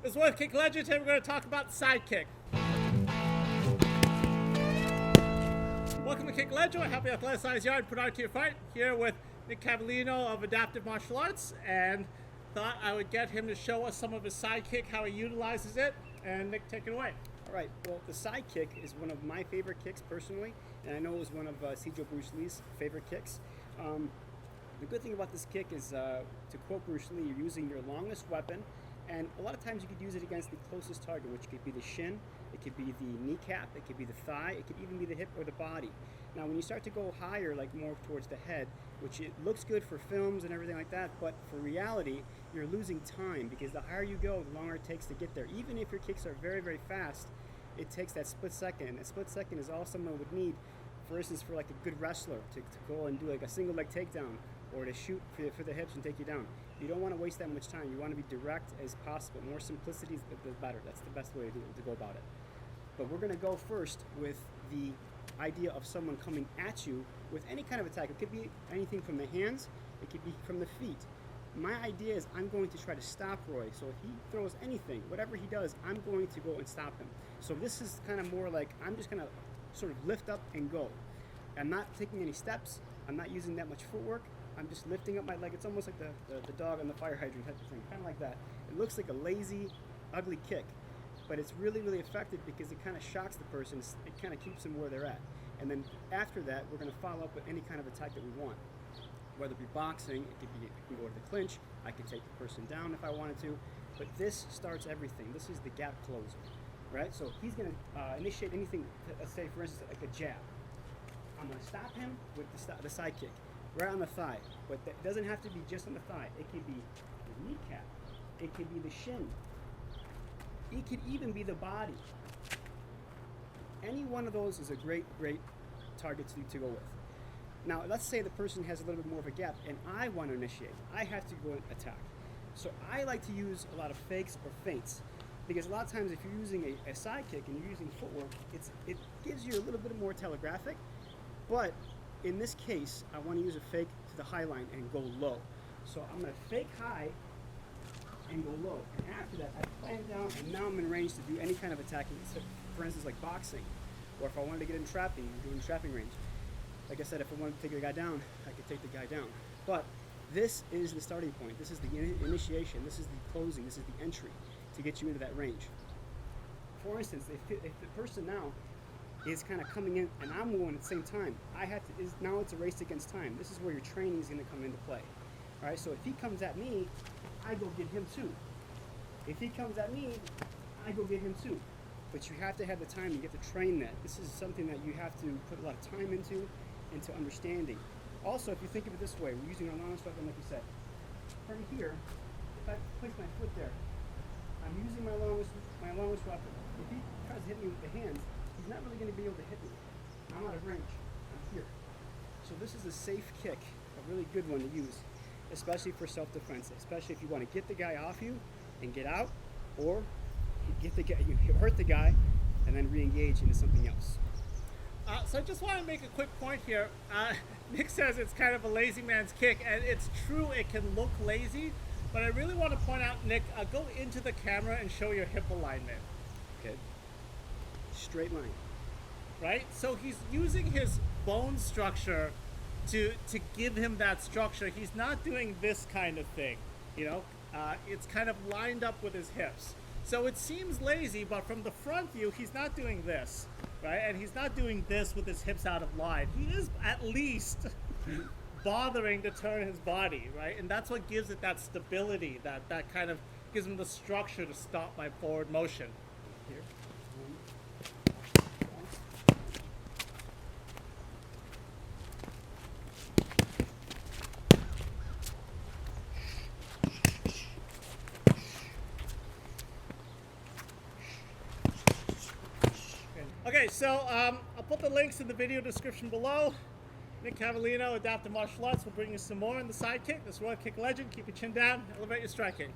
This is World Kick Legend. Today we're going to talk about side kick. Welcome to Kick Legend. Happy athletic yard. Put out to your fight. Here with Nick Cavallino of Adaptive Martial Arts, and thought I would get him to show us some of his side kick, how he utilizes it. And Nick, take it away. All right. Well, the side kick is one of my favorite kicks personally, and I know it was one of Bruce Lee's favorite kicks. The good thing about this kick is, to quote Bruce Lee, you're using your longest weapon, and a lot of times you could use it against the closest target, which could be the shin, it could be the kneecap, it could be the thigh, it could even be the hip or the body. Now, when you start to go higher, like more towards the head, which it looks good for films and everything like that, but for reality, you're losing time, because the higher you go, the longer it takes to get there. Even if your kicks are very, very fast, it takes that split second, and that split second is all someone would need, for instance, for like a good wrestler to go and do like a single leg takedown, or to shoot for the hips and take you down. You don't want to waste that much time. You want to be direct as possible. More simplicity is the better. That's the best way to go about it. But we're going to go first with the idea of someone coming at you with any kind of attack. It could be anything from the hands, it could be from the feet. My idea is I'm going to try to stop Roy. So if he throws anything, whatever he does, I'm going to go and stop him. So this is kind of more like I'm just going to sort of lift up and go. I'm not taking any steps. I'm not using that much footwork. I'm just lifting up my leg. It's almost like the dog on the fire hydrant type of thing, kind of like that. It looks like a lazy, ugly kick, but it's really, really effective because it kind of shocks the person. It kind of keeps them where they're at. And then after that, we're going to follow up with any kind of attack that we want. Whether it be boxing, it can go to the clinch. I can take the person down if I wanted to. But this starts everything. This is the gap closer, right? So he's going to initiate anything, let's say, for instance, like a jab. I'm going to stop him with the side kick. Right on the thigh, but that doesn't have to be just on the thigh. It could be the kneecap, it could be the shin, it could even be the body. Any one of those is a great target to go with. Now, let's say the person has a little bit more of a gap, and I want to initiate. I have to go and attack. So I like to use a lot of fakes or feints, because a lot of times if you're using a side kick and you're using footwork, it gives you a little bit more telegraphic, but in this case, I want to use a fake to the high line and go low. So I'm going to fake high and go low. And after that, I plan down, and now I'm in range to do any kind of attacking. So, for instance, like boxing, or if I wanted to get in trapping, I'm doing trapping range. Like I said, if I wanted to take the guy down, I could take the guy down. But this is the starting point. This is the initiation. This is the closing. This is the entry to get you into that range. For instance, if the person now is kind of coming in and I'm going at the same time, now it's a race against time. This is where your training is going to come into play. All right, so if he comes at me, I go get him too. If he comes at me, I go get him too. But you have to have the time, you get to train that. This is something that you have to put a lot of time into understanding. Also, if you think of it this way, we're using our longest weapon, like you said. From here, if I place my foot there, I'm using my longest weapon. If he tries to hit me with the hands, he's not really going to be able to hit me. I'm out of range. I'm here. So this is a safe kick, a really good one to use, especially for self-defense, especially if you want to get the guy off you and get out, or you hurt the guy and then re-engage into something else. So I just want to make a quick point here. Nick says it's kind of a lazy man's kick, and it's true, it can look lazy, but I really want to point out, Nick, go into the camera and show your hip alignment. Okay. Straight line. Right? So he's using his bone structure to give him that structure. He's not doing this kind of thing, you know? It's kind of lined up with his hips. So it seems lazy, but from the front view, he's not doing this, right? And he's not doing this with his hips out of line. He is at least bothering to turn his body, right? And that's what gives it that stability, that kind of gives him the structure to stop my forward motion. Here. Okay, so I'll put the links in the video description below. Nick Cavallino, Adaptive Martial Arts, will bring you some more in the side kick. This is World Kick Legend. Keep your chin down, elevate your striking.